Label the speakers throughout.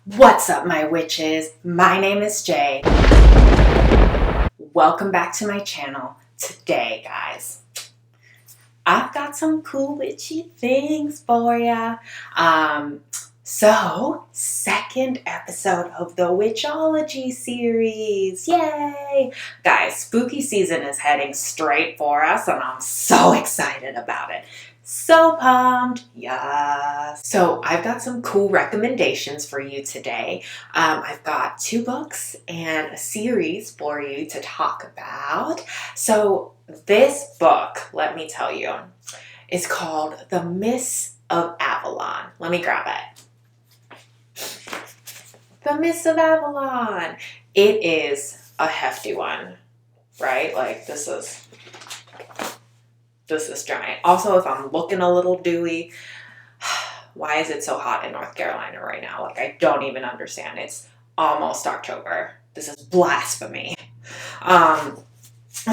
Speaker 1: What's up, my witches? My name is Jay. Welcome back to my channel. Today, guys, I've got some cool witchy things for ya. Second episode of the WITCH-OLOGY series. Yay! Guys, spooky season is heading straight for us, and I'm so excited about it. So pumped. Yes. So I've got some cool recommendations for you today. I've got 2 books and a series for you to talk about. So this book, let me tell you, is called The Mists of Avalon. Let me grab it. The Mists of Avalon. It is a hefty one, right? Like this is giant. Also, if I'm looking a little dewy, why is it so hot in North Carolina right now? Like, I don't even understand. It's almost October. This is blasphemy.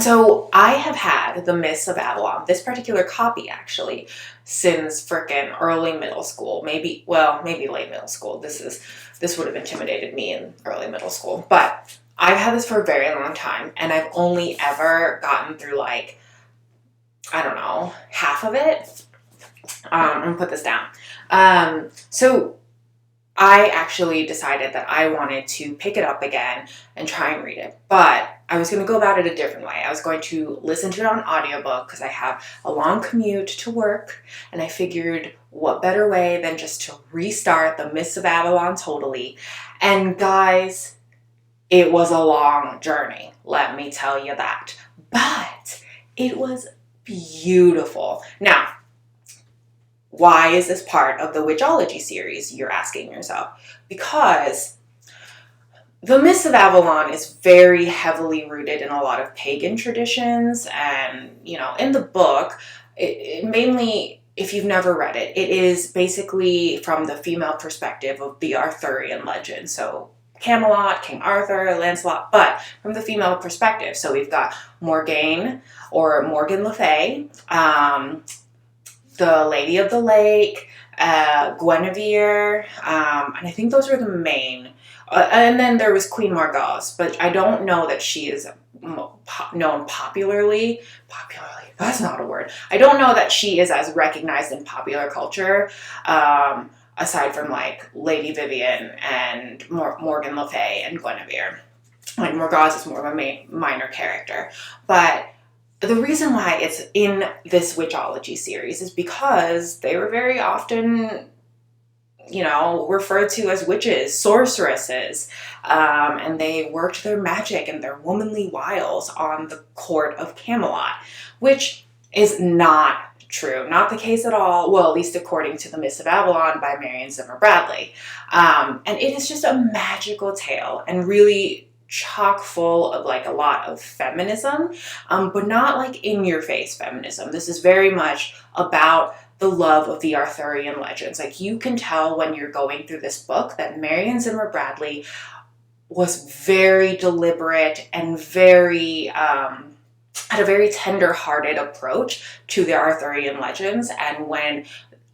Speaker 1: So I have had The Mists of Avalon, this particular copy actually, since frickin' early middle school. Maybe late middle school. This would have intimidated me in early middle school. But I've had this for a very long time, and I've only ever gotten through, like, I don't know, half of it. I'm gonna put this down. So I actually decided that I wanted to pick it up again and try and read it. But I was going to go about it a different way. I was going to listen to it on audiobook because I have a long commute to work, and I figured what better way than just to restart The Mists of Avalon totally. And guys, it was a long journey, let me tell you that. But it was beautiful. Now, why is this part of the WITCH-OLOGY series, you're asking yourself? Because The Mists of Avalon is very heavily rooted in a lot of pagan traditions, and, you know, in the book, it mainly, if you've never read it, it is basically from the female perspective of the Arthurian legend. So Camelot, King Arthur, Lancelot, but from the female perspective. So we've got Morgane, or Morgan Le Fay, the Lady of the Lake, Guinevere, and I think those were the main. And then there was Queen Morgause, but I don't know that she is known popularly. Popularly, that's not a word. I don't know that she is as recognized in popular culture, aside from like Lady Vivian and Morgan Le Fay and Guinevere. Like Morgause is more of a minor character, but the reason why it's in this WITCH-OLOGY series is because they were very often, you know, referred to as witches, sorceresses, and they worked their magic and their womanly wiles on the court of Camelot, which is not true. Not the case at all. Well, at least according to The Mists of Avalon by Marion Zimmer Bradley. And it is just a magical tale and really chock full of like a lot of feminism, but not like in-your-face feminism. This is very much about the love of the Arthurian legends. Like, you can tell when you're going through this book that Marion Zimmer Bradley was very deliberate and very had a very tender-hearted approach to the Arthurian legends. And when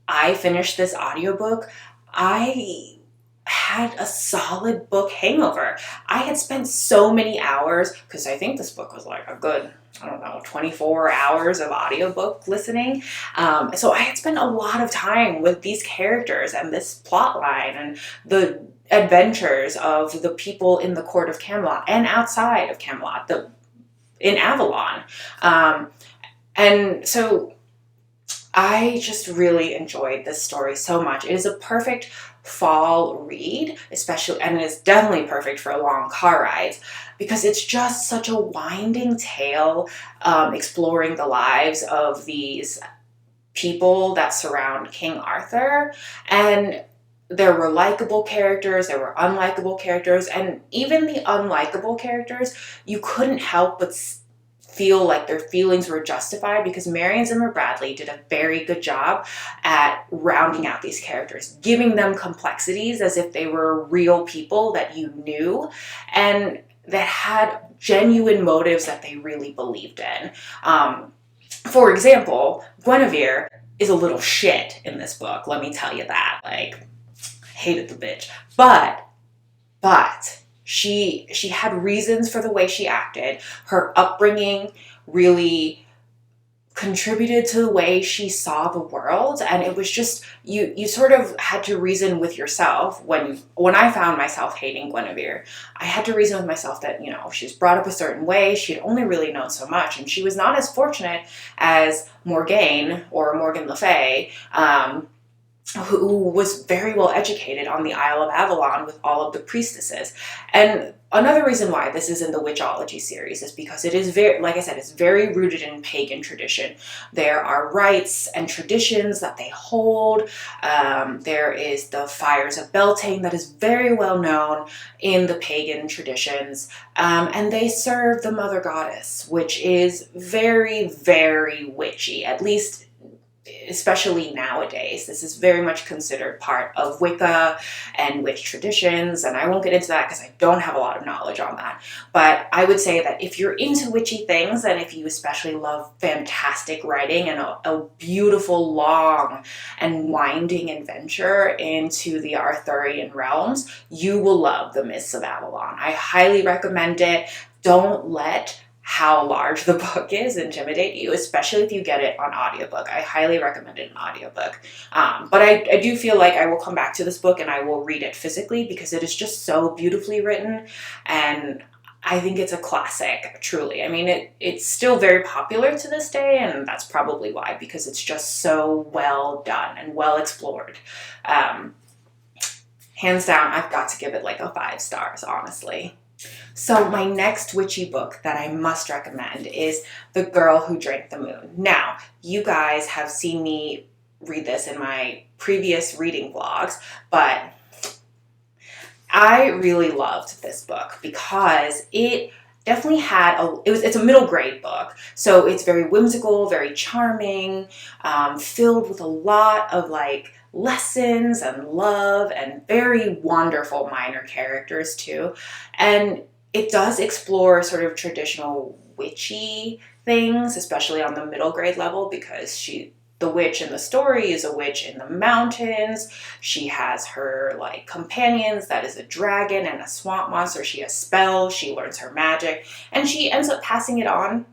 Speaker 1: I finished this audiobook, I had a solid book hangover. I had spent so many hours, because I think this book was like a good, I don't know, 24 hours of audiobook listening. So I had spent a lot of time with these characters and this plot line and the adventures of the people in the court of Camelot and outside of Camelot, in Avalon. And so I just really enjoyed this story so much. It is a perfect fall read, especially, and it's definitely perfect for long car rides, because it's just such a winding tale, exploring the lives of these people that surround King Arthur. And there were likable characters, there were unlikable characters, and even the unlikable characters, you couldn't help but feel like their feelings were justified, because Marion Zimmer Bradley did a very good job at rounding out these characters, giving them complexities as if they were real people that you knew and that had genuine motives that they really believed in. For example, Guinevere is a little shit in this book, let me tell you that. Like, hated the bitch. But she had reasons for the way she acted. Her upbringing really contributed to the way she saw the world, and it was just you sort of had to reason with yourself. When I found myself hating Guinevere, I had to reason with myself that, you know, she was brought up a certain way, she had only really known so much, and she was not as fortunate as Morgaine or Morgan Le Fay, who was very well educated on the Isle of Avalon with all of the priestesses. And another reason why this is in the Witch-ology series is because it is very, like I said, it's very rooted in pagan tradition. There are rites and traditions that they hold. There is the fires of Beltane that is very well known in the pagan traditions. And they serve the mother goddess, which is very, very witchy, at least especially nowadays. This is very much considered part of Wicca and witch traditions, and I won't get into that because I don't have a lot of knowledge on that. But I would say that if you're into witchy things, and if you especially love fantastic writing and a beautiful, long, and winding adventure into the Arthurian realms, you will love The Mists of Avalon. I highly recommend it. Don't let how large the book is intimidate you, especially if you get it on audiobook. I highly recommend it in audiobook. But I do feel like I will come back to this book and I will read it physically because it is just so beautifully written, and I think it's a classic, truly. I mean, it's still very popular to this day, and that's probably why, because it's just so well done and well explored. Hands down, I've got to give it like a 5 stars, honestly. So my next witchy book that I must recommend is The Girl Who Drank the Moon. Now, you guys have seen me read this in my previous reading vlogs, but I really loved this book because it definitely had it's a middle grade book, so it's very whimsical, very charming, filled with a lot of like lessons and love and very wonderful minor characters too. And it does explore sort of traditional witchy things, especially on the middle grade level, because the witch in the story is a witch in the mountains. She has her like companions, that is a dragon and a swamp monster. She has spells, she learns her magic, and she ends up passing it on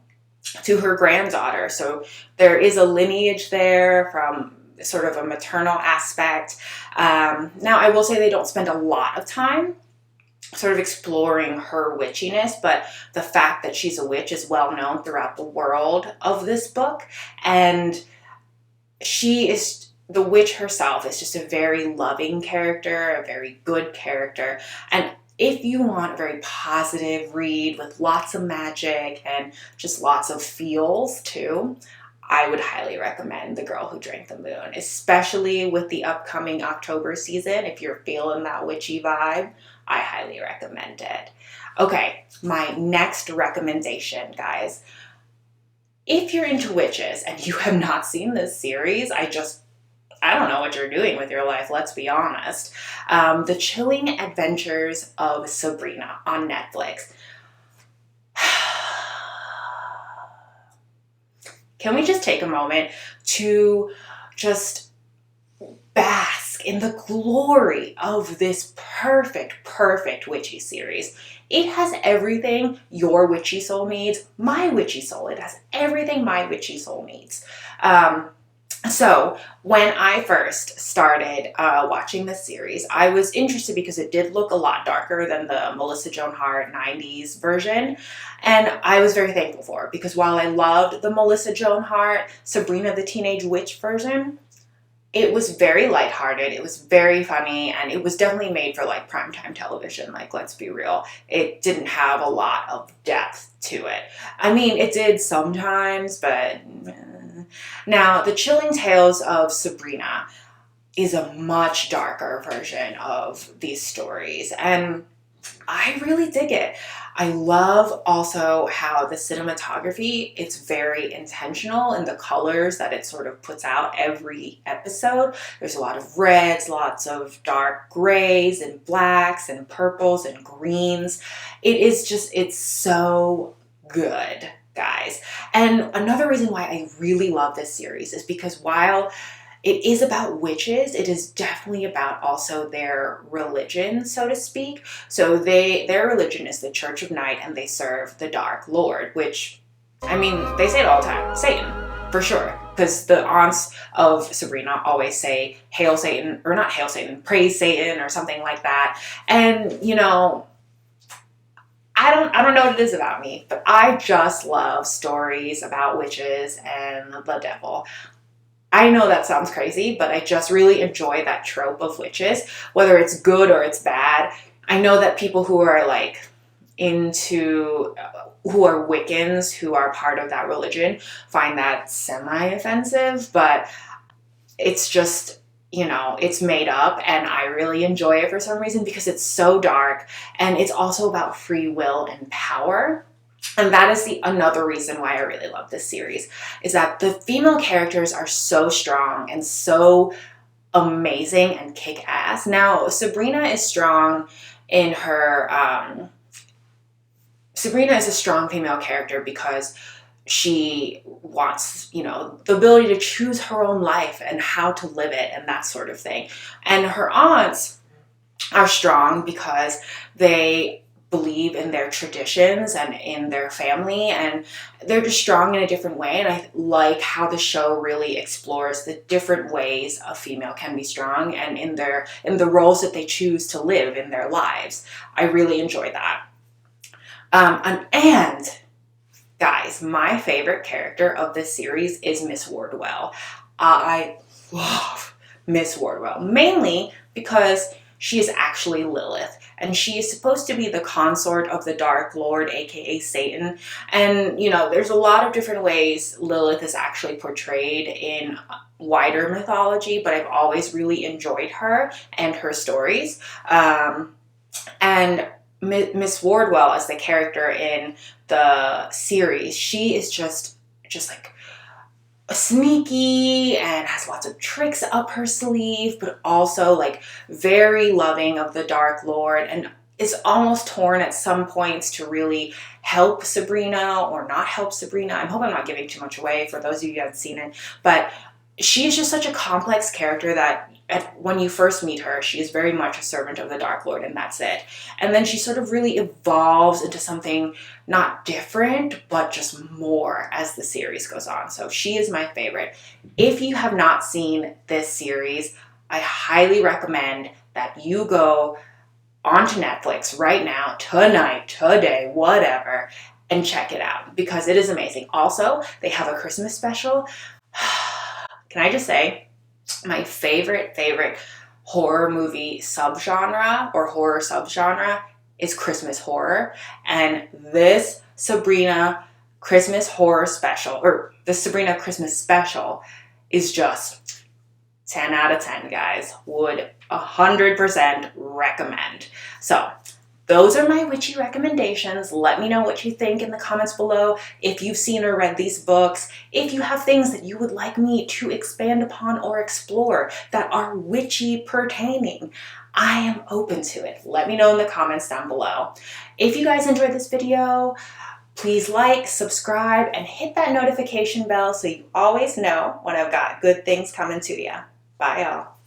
Speaker 1: to her granddaughter. So there is a lineage there from sort of a maternal aspect. Now, I will say they don't spend a lot of time sort of exploring her witchiness, but the fact that she's a witch is well known throughout the world of this book. And the witch herself is just a very loving character, a very good character. And if you want a very positive read with lots of magic and just lots of feels too, I would highly recommend The Girl Who Drank the Moon, especially with the upcoming October season. If you're feeling that witchy vibe, I highly recommend it. Okay, my next recommendation, guys. If you're into witches and you have not seen this series, I don't know what you're doing with your life, let's be honest. The Chilling Adventures of Sabrina on Netflix. Can we just take a moment to just bask in the glory of this perfect witchy series? It has everything your witchy soul needs, my witchy soul. It has everything my witchy soul needs. So when I first started watching this series, I was interested because it did look a lot darker than the Melissa Joan Hart 90s version. And I was very thankful for it, because while I loved the Melissa Joan Hart, Sabrina the Teenage Witch version, it was very lighthearted, it was very funny, and it was definitely made for like primetime television, like let's be real. It didn't have a lot of depth to it. I mean, it did sometimes, but... Now, The Chilling Tales of Sabrina is a much darker version of these stories, and I really dig it. I love also how the cinematography, it's very intentional in the colors that it sort of puts out every episode. There's a lot of reds, lots of dark grays and blacks and purples and greens. It's so good, guys. And another reason why I really love this series is because while it is about witches. It is definitely about also their religion, so to speak. So their religion is the Church of Night, and they serve the Dark Lord, which, I mean, they say it all the time, Satan, for sure. Because the aunts of Sabrina always say, "Hail Satan," or not Hail Satan, "Praise Satan," or something like that. And, you know, I don't know what it is about me, but I just love stories about witches and the devil. I know that sounds crazy, but I just really enjoy that trope of witches, whether it's good or it's bad. I know that people who are like who are Wiccans, who are part of that religion, find that semi-offensive, but it's just, you know, it's made up, and I really enjoy it for some reason because it's so dark, and it's also about free will and power. And that is another reason why I really love this series, is that the female characters are so strong and so amazing and kick-ass. Now, Sabrina is strong in her, Sabrina is a strong female character because she wants, you know, the ability to choose her own life and how to live it and that sort of thing. And her aunts are strong because they believe in their traditions and in their family, and they're just strong in a different way. And I like how the show really explores the different ways a female can be strong, and in the roles that they choose to live in their lives. I really enjoy that. And guys, my favorite character of this series is Miss Wardwell. I love Miss Wardwell, mainly because she is actually Lilith, and she is supposed to be the consort of the Dark Lord, aka Satan. And, you know, there's a lot of different ways Lilith is actually portrayed in wider mythology, but I've always really enjoyed her and her stories. And Miss Wardwell, as the character in the series, she is just like sneaky and has lots of tricks up her sleeve, but also like very loving of the Dark Lord, and is almost torn at some points to really help Sabrina or not help Sabrina. I hope I'm not giving too much away for those of you who haven't seen it, but she is just such a complex character that when you first meet her, she is very much a servant of the Dark Lord, and that's it. And then she sort of really evolves into something not different, but just more as the series goes on. So she is my favorite. If you have not seen this series, I highly recommend that you go onto Netflix right now, tonight, today, whatever, and check it out, because it is amazing. Also, they have a Christmas special. Can I just say, my favorite horror movie subgenre or horror subgenre is Christmas horror. And this Sabrina Christmas horror special, or the Sabrina Christmas special, is just 10 out of 10, guys. Would 100% recommend. So those are my witchy recommendations. Let me know what you think in the comments below. If you've seen or read these books, if you have things that you would like me to expand upon or explore that are witchy pertaining, I am open to it. Let me know in the comments down below. If you guys enjoyed this video, please like, subscribe, and hit that notification bell so you always know when I've got good things coming to you. Bye, y'all.